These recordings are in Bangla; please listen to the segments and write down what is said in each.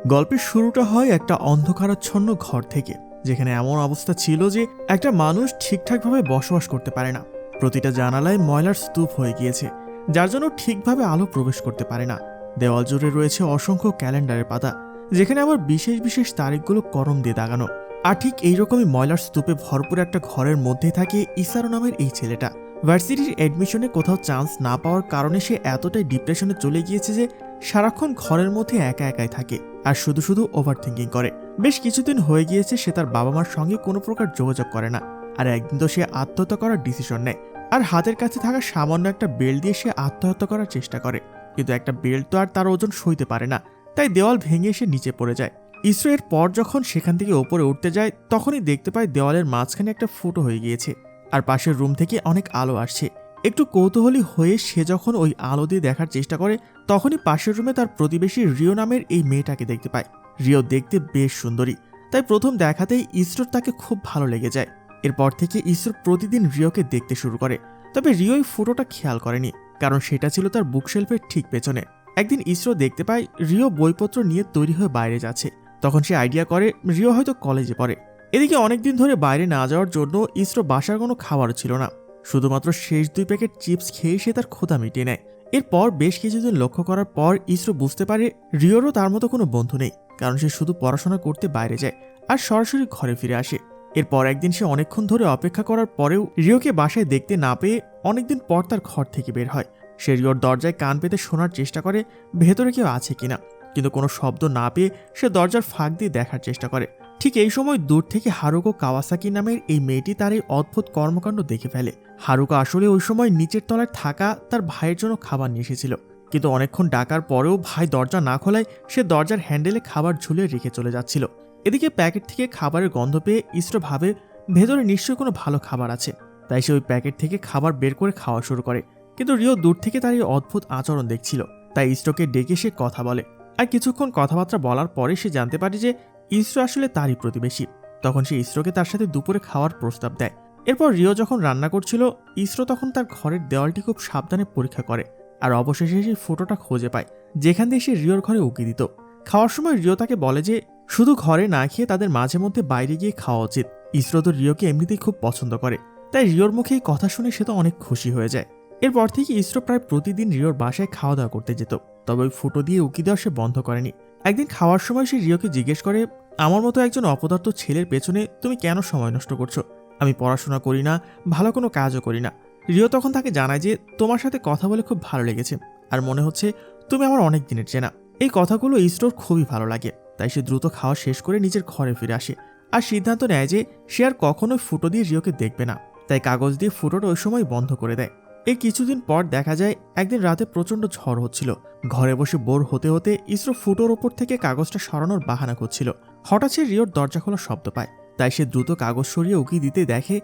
গল্পের শুরুটা হয় একটা অন্ধকারাচ্ছন্ন ঘর থেকে, যেখানে এমন অবস্থা ছিল যে একটা মানুষ ঠিকঠাকভাবে বসবাস করতে পারে না। প্রতিটা জানালায় ময়লার স্তূপ হয়ে গিয়েছে, যার জন্য ঠিকভাবে আলো প্রবেশ করতে পারে না। দেওয়াল জুড়ে রয়েছে অসংখ্য ক্যালেন্ডারের পাতা, যেখানে আবার বিশেষ বিশেষ তারিখগুলো কলম দিয়ে দাগানো। আর ঠিক এইরকমই ময়লার স্তূপে ভরপুর একটা ঘরের মধ্যে থাকে ইসারো নামের এই ছেলেটা। ভার্সিটির অ্যাডমিশনে কোথাও চান্স না পাওয়ার কারণে সে এতটাই ডিপ্রেশনে চলে গিয়েছে যে সারাক্ষণ ঘরের মধ্যে একা একাই থাকে আর শুধু শুধু ওভার থিঙ্কিং করে। বেশ কিছুদিন হয়ে গিয়েছে সে তার বাবা মার সঙ্গে কোনো প্রকার যোগাযোগ করে না। আর একদিন তো সে আত্মহত্যা করার ডিসিশন নেয়, আর হাতের কাছে থাকা সামান্য একটা বেল্ট দিয়ে সে আত্মহত্যা করার চেষ্টা করে। কিন্তু একটা বেল্ট তো আর তার ওজন সইতে পারে না, তাই দেওয়াল ভেঙে সে নিচে পড়ে যায়। ইসরো এর পর যখন সেখান থেকে ওপরে উঠতে যায়, তখনই দেখতে পায় দেওয়ালের মাঝখানে একটা ফুটো হয়ে গিয়েছে, আর পাশের রুম থেকে অনেক আলো আসছে। একটু কৌতূহলী হয়ে সে যখন ওই আলো দিয়ে দেখার চেষ্টা করে, তখনই পাশের রুমে তার প্রতিবেশী রিও নামের এই মেয়েটাকে দেখতে পায়। রিও দেখতে বেশ সুন্দরী, তাই প্রথম দেখাতেই ইসরোর তাকে খুব ভালো লেগে যায়। এরপর থেকে ইসরো প্রতিদিন রিওকে দেখতে শুরু করে। তবে রিও এই ফটোটা খেয়াল করেনি, কারণ সেটা ছিল তার বুকশেলফের ঠিক পেছনে। একদিন ইসরো দেখতে পায় রিও বইপত্র নিয়ে তৈরি হয়ে বাইরে যাচ্ছে। তখন সে আইডিয়া করে রিও হয়তো কলেজে পড়ে। এদিকে অনেকদিন ধরে বাইরে না যাওয়ার জন্য ইসরো বাসার কোনো খাবারও ছিল না। শুধুমাত্র শেষ 2 প্যাকেট চিপস খেয়ে সে তার ক্ষুধা মিটিয়ে নেয়। এরপর বেশ কিছুদিন লক্ষ্য করার পর ইসরো বুঝতে পারে রিওরও তার মতো কোনো বন্ধু নেই, কারণ সে শুধু পড়াশোনা করতে বাইরে যায় আর সরাসরি ঘরে ফিরে আসে। এরপর একদিন সে অনেকক্ষণ ধরে অপেক্ষা করার পরেও রিওকে বাসায় দেখতে না পেয়ে অনেকদিন পর তার ঘর থেকে বের হয়। সে রিওর দরজায় কান পেতে শোনার চেষ্টা করে ভেতরে কেউ আছে কিনা, কিন্তু কোনো শব্দ না পেয়ে সে দরজার ফাঁক দিয়ে দেখার চেষ্টা করে। ঠিক এই সময় দূর থেকে হারুকো কাওয়াসাকি নামের এই মেয়েটি তার এই অদ্ভুত কর্মকাণ্ড দেখে ফেলে। হারুকো আসলে ওই সময় নিচের তলায় থাকা তার ভাইয়ের জন্য খাবার নিয়ে এসেছিল, কিন্তু অনেকক্ষণ ডাকার পরেও ভাই দরজা না খোলায় সে দরজার হ্যান্ডেলে খাবার ঝুলিয়ে রেখে চলে যাচ্ছিল। এদিকে প্যাকেট থেকে খাবারের গন্ধ পেয়ে ইসরো ভাবে ভেতরে নিশ্চয়ই কোনো ভালো খাবার আছে, তাই সে ওই প্যাকেট থেকে খাবার বের করে খাওয়া শুরু করে। কিন্তু রিও দূর থেকে তার এই অদ্ভুত আচরণ দেখছিল, তাই ইসরোকে ডেকে সে কথা বলে। আর কিছুক্ষণ কথাবার্তা বলার পরে সে জানতে পারে যে ইসরো আসলে তারই প্রতিবেশী। তখন সে ইসরোকে তার সাথে দুপুরে খাওয়ার প্রস্তাব দেয়। এরপর রিও যখন রান্না করছিল, ইসরো তখন তার ঘরের দেওয়ালটি খুব সাবধানে পরীক্ষা করে, আর অবশেষে সেই ফটোটা খুঁজে পায়, যেখান দিয়ে সে রিওর ঘরে উকি দিত। খাওয়ার সময় রিও তাকে বলে যে শুধু ঘরে না খেয়ে তাদের মাঝে মধ্যে বাইরে গিয়ে খাওয়া উচিত। ইসরো তো রিওকে এমনিতেই খুব পছন্দ করে, তাই রিওর মুখে এই কথা শুনে সে তো অনেক খুশি হয়ে যায়। এরপর থেকে ইসরো প্রায় প্রতিদিন রিওর বাসায় খাওয়া দাওয়া করতে যেত, তবে ওই ফুটো দিয়ে উকি দেওয়া সে বন্ধ করেনি। একদিন খাওয়ার সময় সে রিওকে জিজ্ঞেস করে, আমার মতো একজন অপদার্থ ছেলের পেছনে তুমি কেন সময় নষ্ট করছো? আমি পড়াশোনা করি না, ভালো কোনো কাজও করি না। রিও তখন তাকে জানায় যে তোমার সাথে কথা বলে খুব ভালো লেগেছে, আর মনে হচ্ছে তুমি আমার অনেক দিনের চেনা। এই কথাগুলো ইসরোর খুবই ভালো লাগে, তাই সে দ্রুত খাওয়া শেষ করে নিজের ঘরে ফিরে আসে আর সিদ্ধান্ত নেয় যে সে আর কখনোই ফুটো দিয়ে রিওকে দেখবে না। তাই কাগজ দিয়ে ফুটোটা ওই সময় বন্ধ করে দেয়। এই কিছুদিন পর দেখা যায় একদিন রাতে প্রচন্ড ঝড় হচ্ছিল। ঘরে বসে বোর হতে হতে ইসরো ফুটোর ওপর থেকে কাগজটা সরানোর বাহানা করছিল। হঠাৎ সে রিওর দরজা খোলার শব্দ পায়, তাই সে দ্রুত কাগজ সরিয়ে উকি দিতে দেখে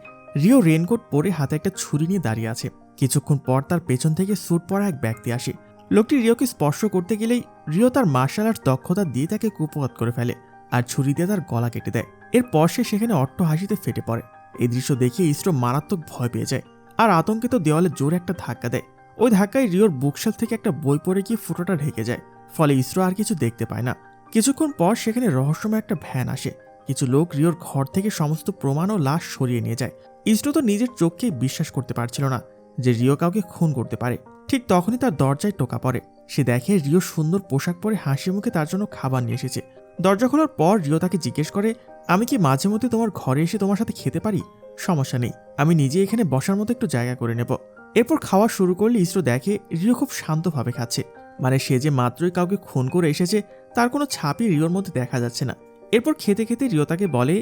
রিও রেনকোট পরে হাতে একটা ছুরি নিয়ে দাঁড়িয়ে আছে। কিছুক্ষণ পর তার পেছন থেকে স্যুট পরা এক ব্যক্তি আসে। লোকটি রিওকে স্পর্শ করতে গেলেই রিও তার মার্শাল আর্ট দক্ষতা দিয়ে তাকে কুপঘাত করে ফেলে আর ছুরি দিয়ে তার গলা কেটে দেয়। এরপর সে সেখানে অট্ট হাসিতে ফেটে পড়ে। এই দৃশ্য দেখে ইসরো মারাত্মক ভয় পেয়ে যায় আর আতঙ্কিত দেওয়ালে জোরে একটা ধাক্কা দেয়। ওই ধাক্কায় রিওর বুকশেলফ থেকে একটা বই পড়ে গিয়ে ফুটোটা ঢেকে যায়, ফলে ইসরো আর কিছু দেখতে পায় না। কিছুক্ষণ পর সেখানে রহস্যময় একটা ভ্যান আসে। কিছু লোক রিওর ঘর থেকে সমস্ত প্রমাণ ও লাশ সরিয়ে নিয়ে যায়। ইসরো তো নিজের চোখকেই বিশ্বাস করতে পারছিল না যে রিও কাউকে খুন করতে পারে। ঠিক তখনই তার দরজায় টোকা পড়ে। সে দেখে রিও সুন্দর পোশাক পরে হাসি মুখে তার জন্য খাবার নিয়ে এসেছে। দরজা খোলার পর রিও তাকে জিজ্ঞেস করে, আমি কি মাঝে মধ্যে তোমার ঘরে এসে তোমার সাথে খেতে পারি? সমস্যা নেই, আমি নিজে এখানে বসার মতো একটু জায়গা করে নেব। এরপর খাওয়া শুরু করলে ইসরো দেখে রিও খুব শান্তভাবে খাচ্ছে, মানে সে যে মাত্রই কাউকে খুন করে এসেছে তার কোনো ছাপই রিওর মধ্যে দেখা যাচ্ছে না। এরপর খেতে খেতে রিও তাকে বলে,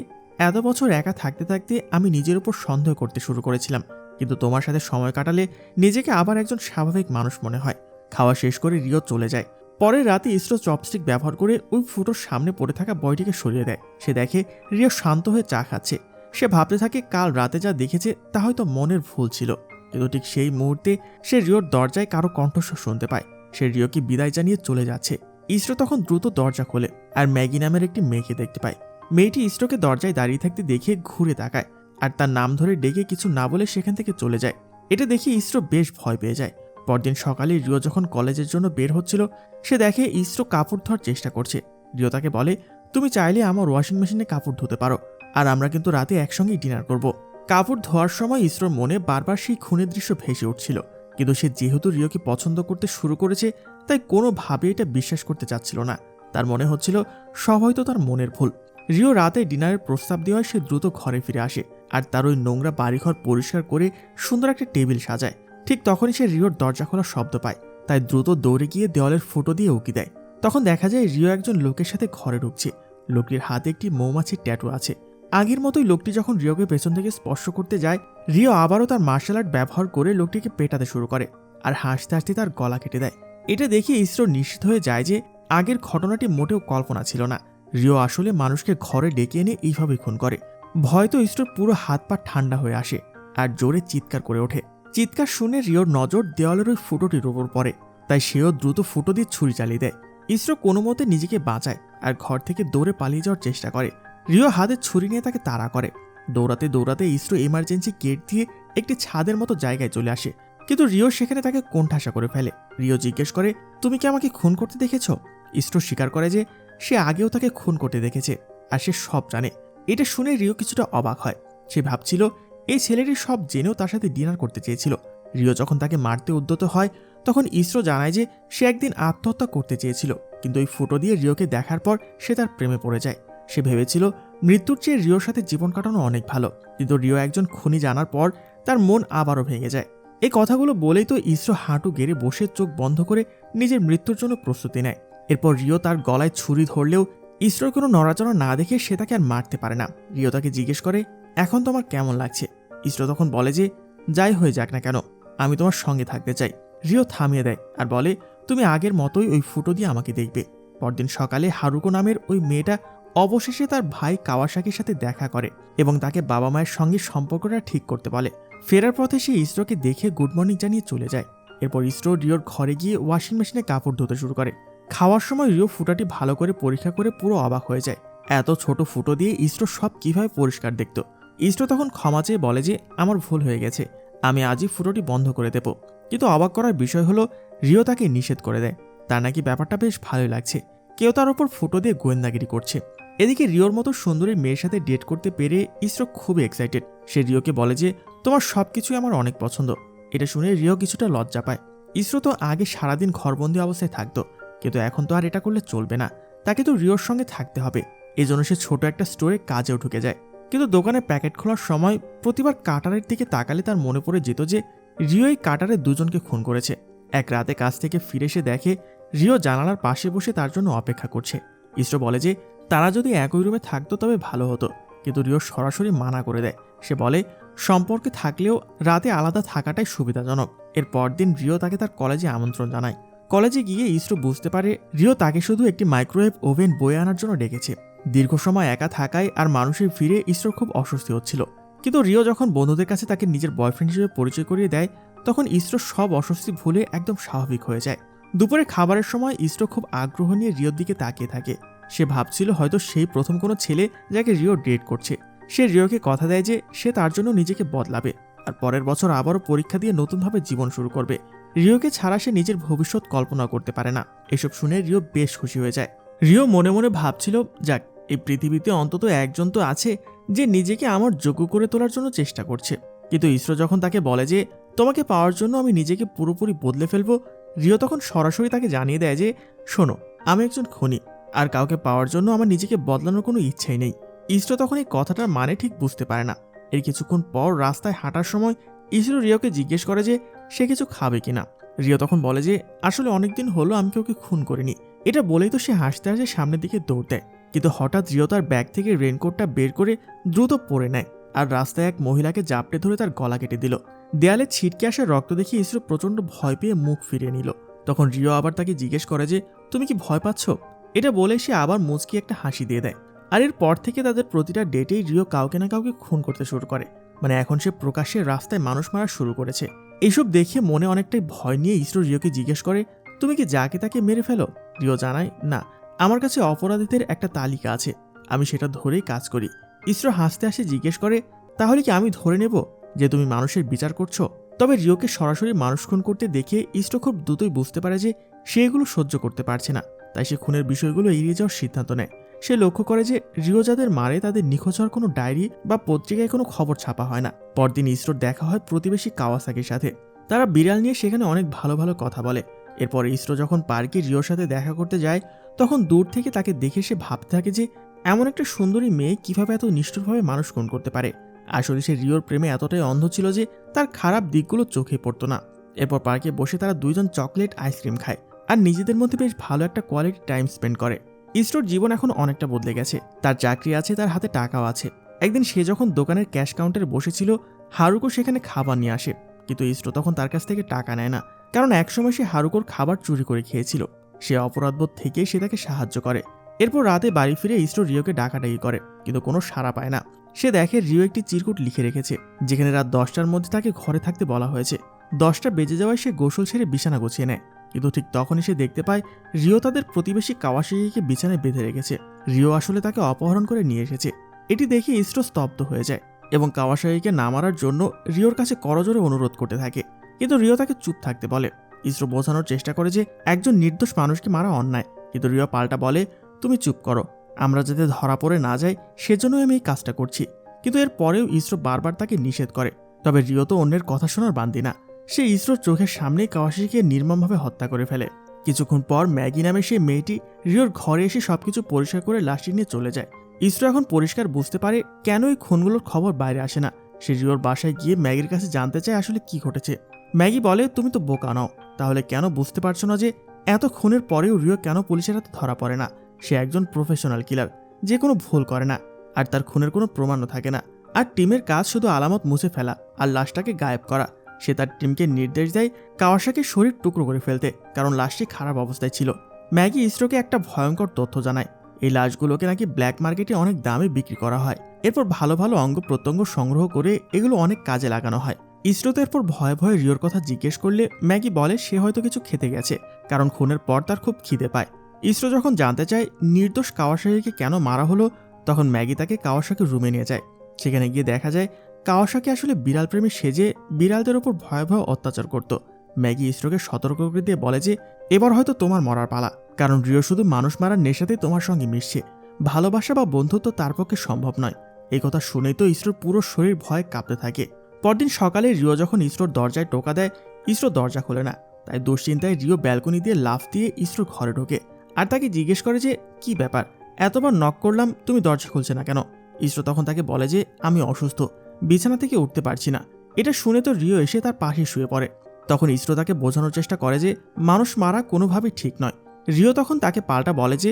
এত বছর একা থাকতে থাকতে আমি নিজের উপর সন্দেহ করতে শুরু করেছিলাম, কিন্তু তোমার সাথে সময় কাটালে নিজেকে আবার একজন স্বাভাবিক মানুষ মনে হয়। খাওয়া শেষ করে রিও চলে যায়। পরের রাতে ইসরো চপস্টিক ব্যবহার করে ওই ফুটোর সামনে পড়ে থাকা বইটিকে সরিয়ে দেয়। সে দেখে রিও শান্ত হয়ে চা খাচ্ছে। সে ভাবতে থাকে কাল রাতে যা দেখেছে তা হয়তো মনের ভুল ছিল। কিন্তু ঠিক সেই মুহূর্তে সে রিওর দরজায় কারো কণ্ঠস্বর শুনতে পায়। সে রিওকে বিদায় জানিয়ে চলে যাচ্ছে। ইসরো তখন দ্রুত দরজা খোলে আর ম্যাগি নামের একটি মেয়েকে দেখতে পায়। মেয়েটি ইসরোকে দরজায় দাঁড়িয়ে থাকতে দেখে ঘুরে তাকায় আর তার নাম ধরে ডেকে কিছু না বলে সেখান থেকে চলে যায়। এটা দেখে ইসরো বেশ ভয় পেয়ে যায়। পরদিন সকালে রিও যখন কলেজের জন্য বের হচ্ছিল, সে দেখে ইসরো কাপড় ধোয়ার চেষ্টা করছে। রিও তাকে বলে, তুমি চাইলে আমার ওয়াশিং মেশিনে কাপড় ধুতে পারো, আর আমরা কিন্তু রাতে একসঙ্গেই ডিনার করব। কাপড় ধোয়ার সময় ইসরোর মনে বারবার সেই খুনের দৃশ্য ভেসে উঠছিল, কিন্তু সে যেহেতু রিওকে পছন্দ করতে শুরু করেছে তাই কোনোভাবে এটা বিশ্বাস করতে চাচ্ছিল না। তার মনে হচ্ছিল সব হয়তো তার মনের ভুল। রিও রাতে ডিনারের প্রস্তাব দেওয়ায় সে দ্রুত ঘরে ফিরে আসে আর তার ওই নোংরা বাড়িঘর পরিষ্কার করে সুন্দর একটা টেবিল সাজায়। ঠিক তখনই সে রিওর দরজা খোলার শব্দ পায়, তাই দ্রুত দৌড়ে গিয়ে দেওয়ালের ফুটো দিয়ে উকি দেয়। তখন দেখা যায় রিও একজন লোকের সাথে ঘরে ঢুকছে। লোকটির হাতে একটি মৌমাছির ট্যাটু আছে। আগের মতোই লোকটি যখন রিওকে পেছন থেকে স্পর্শ করতে যায়, রিও আবারও তার মার্শাল আর্ট ব্যবহার করে লোকটিকে পেটাতে শুরু করে আর হাসতে হাসতে তার গলা কেটে দেয়। এটা দেখে ইসরো নিশ্চিত হয়ে যায় যে আগের ঘটনাটি মোটেও কল্পনা ছিল না। রিও আসলে মানুষকে ঘরে ডেকে এনে এইভাবে খুন করে। ভয় তো ইসরোর পুরো হাত পা ঠান্ডা হয়ে আসে আর জোরে চিৎকার করে ওঠে। চিৎকার শুনে রিওর নজর দেওয়ালের ওই ফুটোটির উপর পড়ে, তাই সেও দ্রুত ফুটো দিয়ে ছুরি চালিয়ে দেয়। ইসরো কোনো মতে নিজেকে বাঁচায় আর ঘর থেকে দৌড়ে পালিয়ে যাওয়ার চেষ্টা করে। রিও হাতে ছুরি নিয়ে তাকে তাড়া করে। দৌড়াতে দৌড়াতে ইসরো এমার্জেন্সি গেট দিয়ে একটি ছাদের মতো জায়গায় চলে আসে, কিন্তু রিও সেখানে তাকে কোণঠাসা করে ফেলে। রিও জিজ্ঞেস করে, তুমি কি আমাকে খুন করতে দেখেছ? ইসরো স্বীকার করে যে সে আগেও তাকে খুন করতে দেখেছে আর সে সব জানে। এটা শুনে রিও কিছুটা অবাক হয়। সে ভাবছিল এই ছেলেটি সব জেনেও তার সাথে ডিনার করতে চেয়েছিল। রিও যখন তাকে মারতে উদ্যত হয় তখন ইসরো জানায় যে সে একদিন আত্মহত্যা করতে চেয়েছিল, কিন্তু ওই ফুটো দিয়ে রিওকে দেখার পর সে তার প্রেমে পড়ে যায়। সে ভেবেছিল মৃত্যুর চেয়ে রিওর সাথে জীবন কাটানো অনেক ভালো, কিন্তু রিও একজন খুনি জানার পর তার মন আবারও ভেঙে যায়। এই কথাগুলো বলেই তো ইসরো হাঁটু গেড়ে বসে চোখ বন্ধ করে নিজের মৃত্যুর জন্য প্রস্তুতি নেয়। এরপর রিও তার গলায় ছুরি ধরলেও ইসরোর কোনো নড়াচড়া না দেখে সে তাকে আর মারতে পারে না। রিও তাকে জিজ্ঞেস করে, এখন তোমার কেমন লাগছে? ইসরো তখন বলে যে যাই হয়ে যাক না কেন, আমি তোমার সঙ্গে থাকতে চাই। রিও থামিয়ে দেয় আর বলে, তুমি আগের মতোই ওই ফুটো দিয়ে আমাকে দেখবে। পরদিন সকালে হারুকো নামের ওই মেয়েটা অবশেষে তার ভাই কাওয়াসাকির সাথে দেখা করে এবং তাকে বাবা মায়ের সঙ্গে সম্পর্কটা ঠিক করতে বলে। ফেরার পথে সে ইসরোকে দেখে গুড মর্নিং জানিয়ে চলে যায়। এরপর ইসরো রিওর ঘরে গিয়ে ওয়াশিং মেশিনে কাপড় ধুতে শুরু করে। খাওয়ার সময় রিও ফুটাটি ভালো করে পরীক্ষা করে পুরো অবাক হয়ে যায়। এত ছোট ফুটো দিয়ে ইসরো সব কিভাবে পরিষ্কার দেখত। ইসরো তখন ক্ষমা চেয়ে বলে যে আমার ভুল হয়ে গেছে, আমি আজই ফুটোটি বন্ধ করে দেব। কিন্তু অবাক করার বিষয় হলো রিও তাকে নিষেধ করে দেয়। তার নাকি ব্যাপারটা বেশ ভালোই লাগছে, কেউ তার ওপর ফুটো দিয়ে গোয়েন্দাগিরি করছে। এদিকে রিওর মতো সুন্দরী মেয়ের সাথে ডেট করতে পেরে ইসরো খুবই এক্সাইটেড। সে রিওকে বলে যে তোমার সবকিছুই আমার অনেক পছন্দ। এটা শুনে রিও কিছুটা লজ্জা পায়। ইসরো তো আগে সারাদিন ঘরবন্দি অবস্থায় থাকতো, কিন্তু এখন তো আর এটা করলে চলবে না, তাকে তো রিওর সঙ্গে থাকতে হবে। এই জন্য সে ছোট একটা স্টোরে কাজেও ঢুকে যায়। কিন্তু দোকানে প্যাকেট খোলার সময় প্রতিবার কাটারের দিকে তাকালে তার মনে পড়ে যেত যে রিও এই কাটারের দুজনকে খুন করেছে। এক রাতে কাজ থেকে ফিরে এসে দেখে রিও জানালার পাশে বসে তার জন্য অপেক্ষা করছে। ইসরো বলে যে তারা যদি একই রুমে থাকতো তবে ভালো হতো, কিন্তু রিও সরাসরি মানা করে দেয়। সে বলে সম্পর্কে থাকলেও রাতে আলাদা থাকাটাই সুবিধাজনক। এর পরদিন রিও তাকে তার কলেজে আমন্ত্রণ জানায়। কলেজে গিয়ে ইসরো বুঝতে পারে রিও তাকে শুধু একটি মাইক্রোওয়েভ ওভেন বয়ে আনার জন্য ডেকেছে। দীর্ঘ সময় একা থাকায় আর মানুষের ভিড়ে ইসরোর খুব অস্বস্তি হচ্ছিল। কিন্তু রিও যখন বন্ধুদের কাছে তাকে নিজের বয়ফ্রেন্ড হিসেবে পরিচয় করিয়ে দেয় তখন ইসরো সব অস্বস্তি ভুলে একদম স্বাভাবিক হয়ে যায়। দুপুরে খাবারের সময় ইসরো খুব আগ্রহ নিয়ে রিওর দিকে তাকিয়ে থাকে। সে ভাবছিল হয়তো সেই প্রথম কোনো ছেলে যাকে রিও ডেট করছে। সে রিওকে কথা দেয় যে সে তার জন্য নিজেকে বদলাবে আর পরের বছর আবারও পরীক্ষা দিয়ে নতুনভাবে জীবন শুরু করবে। রিওকে ছাড়া সে নিজের ভবিষ্যৎ কল্পনা করতে পারে না। এসব শুনে রিও বেশ খুশি হয়ে যায়। রিও মনে মনে ভাবছিল, যাক, এই পৃথিবীতে অন্তত একজন তো আছে যে নিজেকে আমার যোগ্য করে তোলার জন্য চেষ্টা করছে। কিন্তু ইসরো যখন তাকে বলে যে তোমাকে পাওয়ার জন্য আমি নিজেকে পুরোপুরি বদলে ফেলবো, রিও তখন সরাসরি তাকে জানিয়ে দেয় যে শোনো, আমি একজন খুনি আর কাউকে পাওয়ার জন্য আমার নিজেকে বদলানোর কোনো ইচ্ছাই নেই। ইসরো তখন এই কথাটার মানে ঠিক বুঝতে পারে না। এর কিছুক্ষণ পর রাস্তায় হাঁটার সময় ইসরো রিওকে জিজ্ঞেস করে যে সে কিছু খাবে কিনা। রিও তখন বলে যে আসলে অনেকদিন হলো আমি কাউকে খুন করিনি। এটা বলেই তো সে হাসতে হাসতে সামনের দিকে দৌড় দেয়। কিন্তু হঠাৎ রিও তার ব্যাগ থেকে রেনকোটটা বের করে দ্রুত পরে নেয় আর রাস্তায় এক মহিলাকে জাপটে ধরে তার গলা কেটে দিল। দেয়ালে ছিটকে আসা রক্ত দেখে ইসরো প্রচন্ড ভয় পেয়ে মুখ ফিরিয়ে নিল। তখন রিও আবার তাকে জিজ্ঞেস করে যে তুমি কি ভয় পাচ্ছ? এটা বলে সে আবার মুচকি একটা হাসি দিয়ে দেয়। আর এরপর থেকে তাদের প্রতিটা ডেটেই রিও কাউকে না কাউকে খুন করতে শুরু করে। মানে এখন সে প্রকাশ্যে রাস্তায় মানুষ মারা শুরু করেছে। এইসব দেখে মনে অনেকটাই ভয় নিয়ে ইসরো রিওকে জিজ্ঞেস করে তুমি কি যাকে তাকে মেরে ফেলো? রিও জানায়, না, আমার কাছে অপরাধীদের একটা তালিকা আছে, আমি সেটা ধরেই কাজ করি। ইসরো হাসতে হাসতে জিজ্ঞেস করে তাহলে কি আমি ধরে নেব যে তুমি মানুষের বিচার করছো? তবে রিওকে সরাসরি মানুষ খুন করতে দেখে ইসরো খুব দ্রুতই বুঝতে পারে যে সে এগুলো সহ্য করতে পারছে না। তাই সে খুনের বিষয়গুলো এড়িয়ে যাওয়ার সিদ্ধান্ত নেয়। সে লক্ষ্য করে যে রিও যাদের মারে তাদের নিখোঁজ হওয়ার কোনো ডায়েরি বা পত্রিকায় কোনো খবর ছাপা হয় না। পরদিন ইসরোর দেখা হয় প্রতিবেশী কাওয়াসাকির সাথে। তারা বিড়াল নিয়ে সেখানে অনেক ভালো ভালো কথা বলে। এরপর ইসরো যখন পার্কে রিওর সাথে দেখা করতে যায় তখন দূর থেকে তাকে দেখে সে ভাবতে থাকে যে এমন একটা সুন্দরী মেয়ে কিভাবে এত নিষ্ঠুরভাবে মানুষ খুন করতে পারে। আসলে সে রিওর প্রেমে এতটাই অন্ধ ছিল যে তার খারাপ দিকগুলো চোখে পড়তো না। এরপর পার্কে বসে তারা দুইজন চকলেট আইসক্রিম খায় আর নিজেদের মধ্যে বেশ ভালো একটা কোয়ালিটি টাইম স্পেন্ড করে। ইসরোর জীবন এখন অনেকটা বদলে গেছে। তার চাকরি আছে, তার হাতে টাকাও আছে। একদিন সে যখন দোকানের ক্যাশ কাউন্টারে বসেছিল হারুকো সেখানে খাবার নিয়ে আসে, কিন্তু ইসরো তখন তার কাছ থেকে টাকা নেয় না, কারণ একসময় সে হারুকোর খাবার চুরি করে খেয়েছিল। সে অপরাধবোধ থেকে সে তাকে সাহায্য করে। এরপর রাতে বাড়ি ফিরে ইসরো রিওকে ডাকাডাকি করে, কিন্তু কোনো সাড়া পায় না। সে দেখে রিও একটি চিরকুট লিখে রেখেছে যেখানে রাত 10টার মধ্যে তাকে ঘরে থাকতে বলা হয়েছে। 10টা বেজে যাওয়ায় সে গোসল ছেড়ে বিছানা গুছিয়ে নেয়, কিন্তু ঠিক তখনই সে দেখতে পায় রিও তাদের প্রতিবেশী কাওয়াসাকিকে বিছানায় বেঁধে রেখেছে। রিও আসলে তাকে অপহরণ করে নিয়ে এসেছে। এটি দেখে ইসরো স্তব্ধ হয়ে যায় এবং কাওয়াসাকিকে না মারার জন্য রিওর কাছে করজোরে অনুরোধ করতে থাকে, কিন্তু রিও তাকে চুপ থাকতে বলে। ইসরো বোঝানোর চেষ্টা করে যে একজন নির্দোষ মানুষকে মারা অন্যায়, কিন্তু রিও পাল্টা বলে, তুমি চুপ করো, আমরা যাতে ধরা পড়ে না যাই সেজন্যই আমি এই কাজটা করছি। কিন্তু এর পরেও ইসরো বারবার তাকে নিষেধ করে। তবে রিও তো অন্যের কথা শোনার বান্দি না। সে ইসরোর চোখের সামনেই কাওয়াসাকিকে নির্মমভাবে হত্যা করে ফেলে। কিছুক্ষণ পর ম্যাগি নামে সেই মেয়েটি রিওর ঘরে এসে সবকিছু পরিষ্কার করে লাশটি নিয়ে চলে যায়। ইসরো এখন পরিষ্কার বুঝতে পারে কেন এই খুনগুলোর খবর বাইরে আসে না। সে রিওর বাসায় গিয়ে ম্যাগির কাছে জানতে চায় আসলে কি ঘটেছে। ম্যাগি বলে, তুমি তো বোকা নও, তাহলে কেন বুঝতে পারছো না যে এত খুনের পরেও রিও কেন পুলিশের হাতে ধরা পড়ে না? সে একজন প্রফেশনাল কিলার, যে কোনো ভুল করে না, আর তার খুনের কোনো প্রমাণও থাকে না। আর টিমের কাজ শুধু আলামত মুছে ফেলা আর লাশটাকে গায়েব করা। সে তার টিমকে নির্দেশ দেয় কাওয়াসাকির শরীর টুকরো করে ফেলতে, কারণ লাশটি খারাপ অবস্থায় ছিল। ম্যাগি ইসরোকে একটা ভয়ঙ্কর তথ্য জানায়, এই লাশগুলোকে নাকি ব্ল্যাক মার্কেটে অনেক দামে বিক্রি করা হয়। এরপর ভালো ভালো অঙ্গ প্রত্যঙ্গ সংগ্রহ করে এগুলো অনেক কাজে লাগানো হয়। ইসরো তো এরপর ভয়ে ভয়ে রিওর কথা জিজ্ঞেস করলে ম্যাগি বলে সে হয়তো কিছু খেতে গেছে, কারণ খুনের পর তার খুব খিদে পায়। ইসরো যখন জানতে চায় নির্দোষ কাওয়াসাকিকে কেন মারা হলো, তখন ম্যাগি তাকে কাওয়াসাকির রুমে নিয়ে যায়। সেখানে গিয়ে দেখা যায় কাওয়াসাকি আসলে বিড়াল প্রেমী সেজে বিড়ালদের ওপর ভয়াবহ অত্যাচার করত। ম্যাগি ইসরোকে সতর্ক করে দিয়ে বলে যে এবার হয়তো তোমার মরার পালা, কারণ রিও শুধু মানুষ মারার নেশাতেই তোমার সঙ্গে মিশছে, ভালোবাসা বা বন্ধুত্ব তার পক্ষে সম্ভব নয়। এই কথা শুনেই তো ইসরোর পুরো শরীর ভয়ে কাঁপতে থাকে। পরদিন সকালে রিও যখন ইসরোর দরজায় টোকা দেয়, ইসরো দরজা খোলে না। তাই দুশ্চিন্তায় রিও ব্যালকনি দিয়ে লাফ দিয়ে ইসরোর ঘরে ঢোকে আর তাকে জিজ্ঞেস করে যে কি ব্যাপার, এতবার নক করলাম তুমি দরজা খুলছে না কেন? ইসরো তখন তাকে বলে যে আমি অসুস্থ, বিছানা থেকে উঠতে পারছি না। এটা শুনে তো রিও এসে তার পাশে শুয়ে পড়ে। তখন ইসরো তাকে বোঝানোর চেষ্টা করে যে মানুষ মারা কোনোভাবেই ঠিক নয়। রিও তখন তাকে পাল্টা বলে যে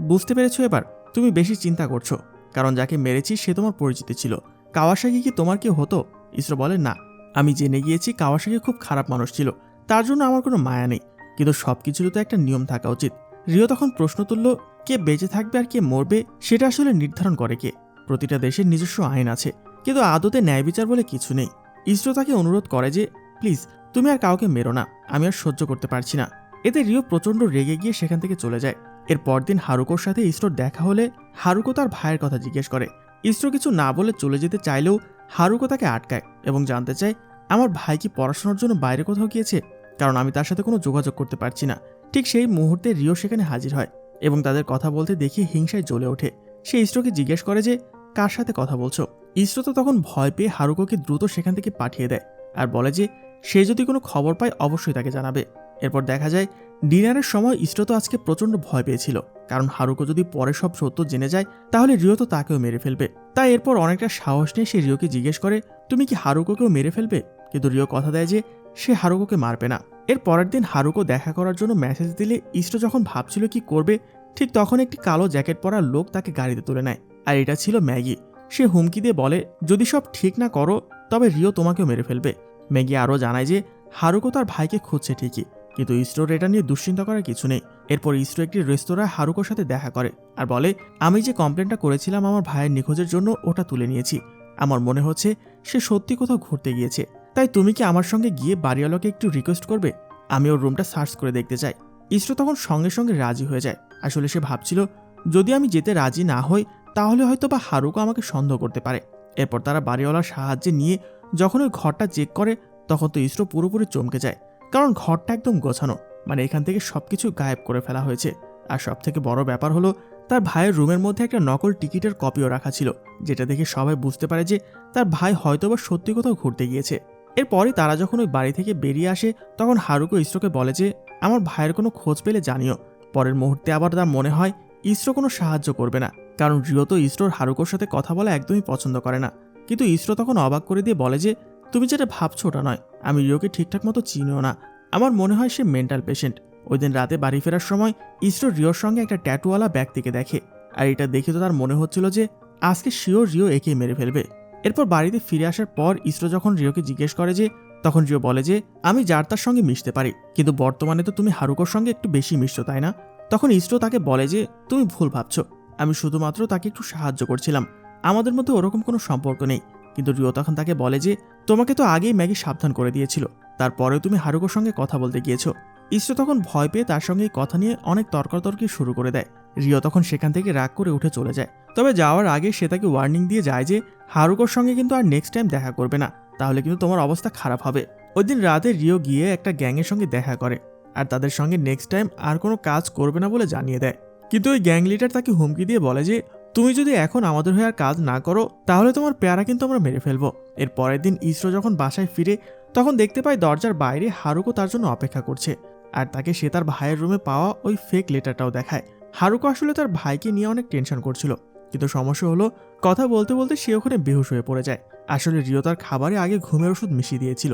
বুঝতে পেরেছো এবার, তুমি বেশি চিন্তা করছো, কারণ যাকে মেরেছি সে তোমার পরিচিতি ছিল। কাওয়াসাকি কি তোমার কেউ হতো? ইসরো বলে না, আমি জেনে গিয়েছি কাওয়াসাকি খুব খারাপ মানুষ ছিল, তার জন্য আমার কোনো মায়া নেই, কিন্তু সবকিছুরই তো একটা নিয়ম থাকা উচিত। রিও তখন প্রশ্ন তুলল, কে বেঁচে থাকবে আর কে মরবে সেটা আসলে নির্ধারণ করে কে? প্রতিটা দেশের নিজস্ব আইন আছে, কিন্তু আদতে ন্যায় বিচার বলে কিছু নেই। ইসরো তাকে অনুরোধ করে যে প্লিজ তুমি আর কাউকে মেরো না, আমি আর সহ্য করতে পারছি না। এতে রিও প্রচণ্ড রেগে গিয়ে সেখান থেকে চলে যায়। এর পরদিন হারুকোর সাথে ইসরোর দেখা হলে হারুকো তার ভাইয়ের কথা জিজ্ঞেস করে। ইসরো কিছু না বলে চলে যেতে চাইলেও হারুকো তাকে আটকায় এবং জানতে চায় আমার ভাই কি পড়াশোনার জন্য বাইরে কোথাও গিয়েছে, কারণ আমি তার সাথে কোনো যোগাযোগ করতে পারছি না। ঠিক সেই মুহূর্তে রিও সেখানে হাজির হয় এবং তাদের কথা বলতে দেখে হিংসায় জ্বলে ওঠে। সে ইসরোকে জিজ্ঞেস করে যে কার সাথে কথা বলছো? ইসরো তো তখন ভয় পেয়ে হারুকোকে দ্রুত সেখান থেকে পাঠিয়ে দেয় আর বলে যে সে যদি কোনো খবর পায় অবশ্যই তাকে জানাবে। এরপর দেখা যায় ডিনারের সময় ইসরো তো আজকে প্রচণ্ড ভয় পেয়েছিল, কারণ হারুকো যদি পরে সব সত্য জেনে যায় তাহলে রিও তো তাকেও মেরে ফেলবে। তাই এরপর অনেকটা সাহস নিয়ে সে রিওকে জিজ্ঞেস করে তুমি কি হারুকোকেও মেরে ফেলবে? কিন্তু রিও কথা দেয় যে সে হারুকোকে মারবে না। এর পরের দিন হারুকো দেখা করার জন্য মেসেজ দিলে ইসরো যখন ভাবছিল কি করবে, ঠিক তখন একটি কালো জ্যাকেট পরা লোক তাকে গাড়িতে তুলে নেয়, আর এটা ছিল ম্যাগি। সে হুমকি দিয়ে বলে যদি সব ঠিক না করো তবে রিও তোমাকেও মেরে ফেলবে। ম্যাগি আরও জানায় যে হারুকো তার ভাইকে খুঁজছে ঠিকই, কিন্তু ইসরোর এটা নিয়ে দুশ্চিন্তা করার কিছু নেই। এরপর ইসরো একটি রেস্তোরাঁয় হারুকোর সাথে দেখা করে আর বলে আমি যে কমপ্লেনটা করেছিলাম আমার ভাইয়ের নিখোঁজের জন্য ওটা তুলে নিয়েছি। আমার মনে হচ্ছে সে সত্যি কোথাও ঘুরতে গিয়েছে, তাই তুমি কি আমার সঙ্গে গিয়ে বাড়িওয়ালাকে একটু রিকোয়েস্ট করবে? আমি ওর রুমটা সার্চ করে দেখতে চাই। ইসরো তখন সঙ্গে সঙ্গে রাজি হয়ে যায়। আসলে সে ভাবছিল যদি আমি যেতে রাজি না হই তাহলে হয়তো বা হারুকো আমাকে সন্দেহ করতে পারে। এরপর তারা বাড়িওয়ালার সাহায্যে নিয়ে যখন ওই ঘরটা চেক করে তখন তো ইসরো পুরোপুরি চমকে যায়, কারণ ঘরটা একদম গোছানো, মানে এখান থেকে সবকিছু গায়েব করে ফেলা হয়েছে। আর সবথেকে বড় ব্যাপার হলো তার ভাইয়ের রুমের মধ্যে একটা নকল টিকিটের কপিও রাখা ছিল, যেটা দেখে সবাই বুঝতে পারে যে তার ভাই হয়তোবা সত্যি কোথাও ঘুরতে গিয়েছে। এরপরই তারা যখন ওই বাড়ি থেকে বেরিয়ে আসে তখন হারুকো ইসরোকে বলে যে আমার ভাইয়ের কোনো খোঁজ পেলে জানিও। পরের মুহূর্তে আবার তার মনে হয় ইসরো কোনো সাহায্য করবে না, কারণ রিও তো ইসরোর হারুকোর সাথে কথা বলা একদমই পছন্দ করে না। কিন্তু ইসরো তখন অবাক করে দিয়ে বলে যে তুমি যেটা ভাবছো ওটা নয়, আমি রিওকে ঠিকঠাক মতো চিনিও না, আমার মনে হয় সে মেন্টাল পেশেন্ট। ওই দিন রাতে বাড়ি ফেরার সময় ইসরো রিওর সঙ্গে একটা ট্যাটুওয়ালা ব্যক্তিকে দেখে, আর এটা দেখে তো তার মনে হচ্ছিল যে আজকে শিওর রিও একেই মেরে ফেলবে। এরপর বাড়িতে ফিরে আসার পর ইসরো যখন রিওকে জিজ্ঞেস করে যে তখন রিও বলে যে আমি যার তার সঙ্গে মিশতে পারি, কিন্তু বর্তমানে তো তুমি হারুকোর সঙ্গে একটু বেশি মিশছো তাই না? তখন ইসরো তাকে বলে যে তুমি ভুল ভাবছো, আমি শুধুমাত্র তাকে একটু সাহায্য করছিলাম, আমাদের মধ্যে ওরকম কোনো সম্পর্ক নেই। কিন্তু রিও তখন তাকে বলে যে তোমাকে তো আগেই ম্যাগি সাবধান করে দিয়েছিল, তারপরেও তুমি হারুকোর সঙ্গে কথা বলতে গিয়েছো। ইসরো তখন ভয় পেয়ে তার সঙ্গে এই কথা নিয়ে অনেক তর্কাতর্কি শুরু করে দেয়। রিও তখন সেখান থেকে রাগ করে উঠে চলে যায়। তবে যাওয়ার আগে সে তাকে ওয়ার্নিং দিয়ে যায় যে হারুকোর সঙ্গে কিন্তু আর নেক্সট টাইম দেখা করবে না, তাহলে কিন্তু তোমার অবস্থা খারাপ হবে। ওই দিন রাতে রিও গিয়ে একটা গ্যাংয়ের সঙ্গে দেখা করে আর তাদের সঙ্গে নেক্সট টাইম আর কোনো কাজ করবে না বলে জানিয়ে দেয়। কিন্তু ওই গ্যাং লিডার তাকে হুমকি দিয়ে বলে যে তুমি যদি এখন আমাদের হয়ে আর কাজ না করো তাহলে তোমার পেয়ারা কিন্তু আমরা মেরে ফেলবো। এর পরের দিন ইসরো যখন বাসায় ফিরে তখন দেখতে পায় দরজার বাইরে হারুকো তার জন্য অপেক্ষা করছে, আর তাকে সে তার ভাইয়ের রুমে পাওয়া ওই ফেক লেটারটাও দেখায়। হারুকো আসলে তার ভাইকে নিয়ে অনেক টেনশন করছিল, কিন্তু সমস্যা হলো কথা বলতে বলতে সে ওখানে বেহুশ হয়ে পড়ে যায়। আসলে রিও তার খাবারে আগে ঘুমের ওষুধ মিশিয়ে দিয়েছিল,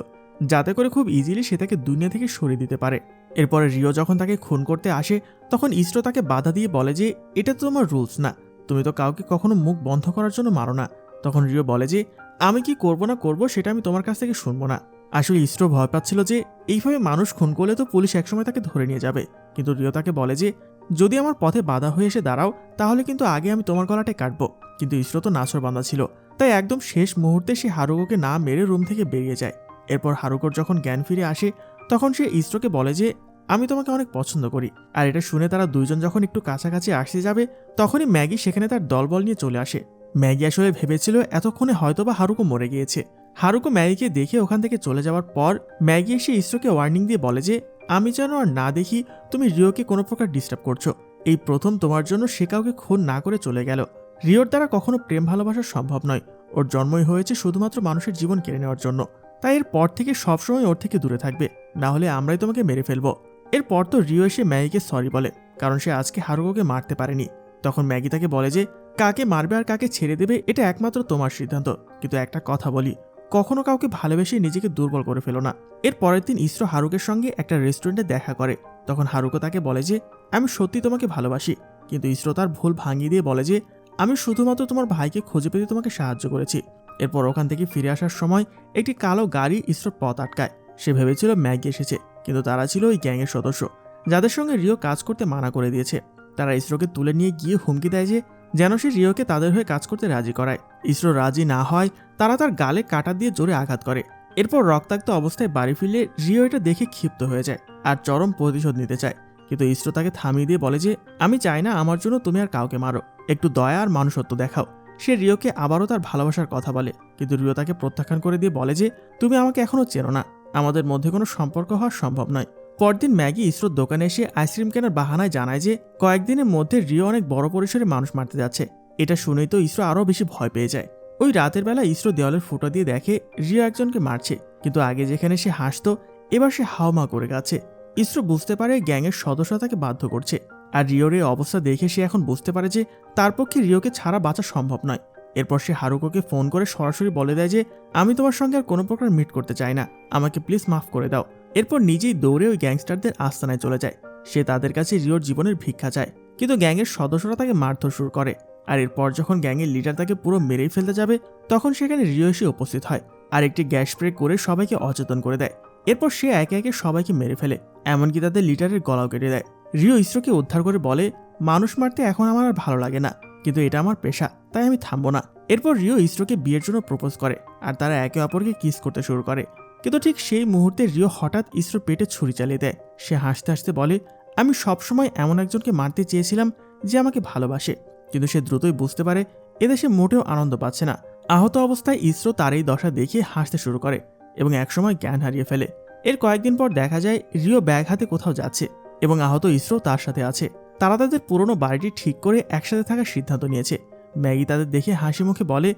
যাতে করে খুব ইজিলি সে তাকে দুনিয়া থেকে সরিয়ে দিতে পারে। এরপরে রিও যখন তাকে খুন করতে আসে তখন ইসরো তাকে বাধা দিয়ে বলে যে এটা তো তোমার রুলস না, তুমি তো কাউকে কখনো মুখ বন্ধ করার জন্য মারো না। তখন রিও বলে যে আমি কি করব না করব সেটা আমি তোমার কাছ থেকে শুনবো না। আসলে ইসরো ভয় পাচ্ছিল যে এইভাবে মানুষ খুন করলে তো পুলিশ একসময় তাকে ধরে নিয়ে যাবে। কিন্তু রিও তাকে বলে যে যদি আমার পথে বাধা হয়ে এসে দাঁড়াও তাহলে কিন্তু আগে আমি তোমার গলাটাই কাটবো। কিন্তু ইসরো তো নাছর বাঁধা ছিল, তাই একদম শেষ মুহূর্তে সে হারুকোকে না মেরে রুম থেকে বেরিয়ে যায়। এরপর হারুকোর যখন জ্ঞান ফিরে আসে তখন সে ইসরোকে বলে যে আমি তোমাকে অনেক পছন্দ করি। আর এটা শুনে তারা দুইজন যখন একটু কাছাকাছি আসতে যাবে তখনই ম্যাগি সেখানে তার দলবল নিয়ে চলে আসে। ম্যাগি আসলে ভেবেছিল এতক্ষণে হয়তোবা হারুকো মরে গিয়েছে। হারুকো ম্যাগিকে দেখে ওখান থেকে চলে যাওয়ার পর ম্যাগি এসে ইসরোকে ওয়ার্নিং দিয়ে বলে যে আমি যেন আর না দেখি তুমি রিওকে কোনো প্রকার ডিস্টার্ব করছো, এই প্রথম তোমার জন্য সে কাউকে খুন না করে চলে গেল। রিওর দ্বারা কখনো প্রেম ভালোবাসা সম্ভব নয়, ওর জন্মই হয়েছে শুধুমাত্র মানুষের জীবন কেড়ে নেওয়ার জন্য, তাই এর পর থেকে সবসময় ওর থেকে দূরে থাকবে, না হলে আমরাই তোমাকে মেরে ফেলবো। এরপর তো রিও এসে ম্যাগিকে সরি বলে, কারণ সে আজকে হারুকোকে মারতে পারেনি। তখন ম্যাগি তাকে বলে যে কাকে মারবে আর কাকে ছেড়ে দেবে এটা একমাত্র তোমার সিদ্ধান্ত, কিন্তু একটা কথা বলি, কখনো কাউকে ভালোবেসে নিজেকে দুর্বল করে ফেলো না। এর পরের দিন ইসরো হারুকের সঙ্গে একটা রেস্টুরেন্টে দেখা করে। তখন হারুকো তাকে বলে যে আমি সত্যি তোমাকে ভালোবাসি, কিন্তু ইসরো তার ভুল ভাঙিয়ে দিয়ে বলে যে আমি শুধুমাত্র তোমার ভাইকে খুঁজে পেতে তোমাকে সাহায্য করেছি। এরপর ওখান থেকে ফিরে আসার সময় একটি কালো গাড়ি ইসরোর পথ আটকায়। সে ভেবেছিল ম্যাগি এসেছে, কিন্তু তারা ছিল ওই গ্যাংয়ের সদস্য, যাদের সঙ্গে রিও কাজ করতে মানা করে দিয়েছে। তারা ইসরোকে তুলে নিয়ে গিয়ে হুমকি দেয় যে যেন সে রিওকে তাদের হয়ে কাজ করতে রাজি করায়। ইসরো রাজি না হয় তারা তার গালে কাঁটা দিয়ে জোরে আঘাত করে। এরপর রক্তাক্ত অবস্থায় বাড়ি ফিরলে রিও এটা দেখে ক্ষিপ্ত হয়ে যায় আর চরম প্রতিশোধ নিতে চায়, কিন্তু ইসরো তাকে থামিয়ে দিয়ে বলে যে আমি চাই না আমার জন্য তুমি আর কাউকে মারো, একটু দয়া আর মানুষত্ব দেখাও। সে রিওকে আবারও তার ভালোবাসার কথা বলে, কিন্তু রিও তাকে প্রত্যাখ্যান করে দিয়ে বলে যে তুমি আমাকে এখনো চেনো না, আমাদের মধ্যে কোনো সম্পর্ক হওয়া সম্ভব নয়। পরদিন ম্যাগি ইসরোর দোকানে এসে আইসক্রিম কেনার বাহানায় জানায় যে কয়েকদিনের মধ্যে রিও অনেক বড় পরিসরে মানুষ মারতে যাচ্ছে। এটা শুনেই তো ইসরো আরও বেশি ভয় পেয়ে যায়। ওই রাতের বেলা ইসরো দেওয়ালের ফুটো দিয়ে দেখে রিও একজনকে মারছে, কিন্তু আগে যেখানে সে হাসতো এবার সে হাওমা করে গেছে। ইসরো বুঝতে পারে গ্যাংয়ের সদস্যরা তাকে বাধ্য করছে, আর রিওর এই অবস্থা দেখে সে এখন বুঝতে পারে যে তার পক্ষে রিওকে ছাড়া বাঁচা সম্ভব নয়। এরপর সে হারুকোকে ফোন করে সরাসরি বলে দেয় যে আমি তোমার সঙ্গে আর কোনো প্রকার মিট করতে চাই না, আমাকে প্লিজ মাফ করে দাও। এরপর নিজেই দৌড়ে ওই গ্যাংস্টারদের আস্তানায় চলে যায়। সে তাদের কাছে রিওর জীবনের ভিক্ষা চায়, কিন্তু গ্যাংয়ের সদস্যরা তাকে মারধর শুরু করে। আর এরপর যখন গ্যাংয়ের লিডার তাকে পুরো মেরেই ফেলতে যাবে তখন সেখানে রিও এসে উপস্থিত হয় আর একটি গ্যাস স্প্রে করে সবাইকে অচেতন করে দেয়। এরপর সে একে একে সবাইকে মেরে ফেলে, এমনকি তাদের লিডারের গলাও কেটে দেয়। রিও ইসরোকে উদ্ধার করে বলে মানুষ মারতে এখন আমার আর ভালো লাগে না, কিন্তু এটা আমার পেশা, তাই আমি থামবো না। এরপর রিও ইসরোকে বিয়ের জন্য প্রপোজ করে আর তারা একে অপরকে কিস করতে শুরু করে। কিন্তু ঠিক সেই মুহূর্তে রিও হঠাৎ ইসরোর পেটে ছুরি চালিয়ে দেয়। সে হাসতে হাসতে বলে আমি সবসময় এমন একজনকে মারতে চেয়েছিলাম যে আমাকে ভালোবাসে। কিন্তু সে দ্রুতই বুঝতে পারে এদেশে মোটেও আনন্দ পাচ্ছে না। আহত অবস্থায় ইসরো তার এই দশা দেখে হাসতে শুরু করে এবং একসময় জ্ঞান হারিয়ে ফেলে। এর কয়েকদিন পর দেখা যায় রিও ব্যাগ হাতে কোথাও যাচ্ছে এবং আহত ইসরো তার সাথে আছে। তারা তাদের পুরনো বাড়িটি ঠিক করে একসাথে থাকার সিদ্ধান্ত নিয়েছে। ম্যাগি তাদের দেখে হাসি মুখে বলে,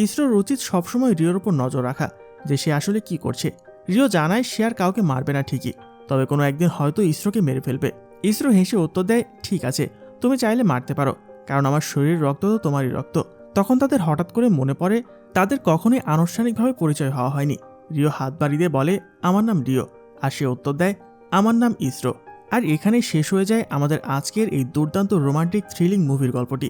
ইসরোর উচিত সবসময় রিওর উপর নজর রাখা, যে সে আসলে কি করছে। রিও জানায় সে আর কাউকে মারবে না ঠিকই, তবে কোনো একদিন হয়তো ইসরোকে মেরে ফেলবে। ইসরো হেসে উত্তর দেয়, ঠিক আছে, তুমি চাইলে মারতে পারো, কারণ আমার শরীরের রক্ত তো তোমারই রক্ত। তখন তাদের হঠাৎ করে মনে পড়ে তাদের কখনোই আনুষ্ঠানিকভাবে পরিচয় হওয়া হয়নি। রিও হাত বাড়ি দিয়ে বলে, আমার নাম রিও, আর সে উত্তর দেয়, আমার নাম ইসরো। আর এখানেই শেষ হয়ে যায় আমাদের আজকের এই দুর্দান্ত রোমান্টিক থ্রিলিং মুভির গল্পটি।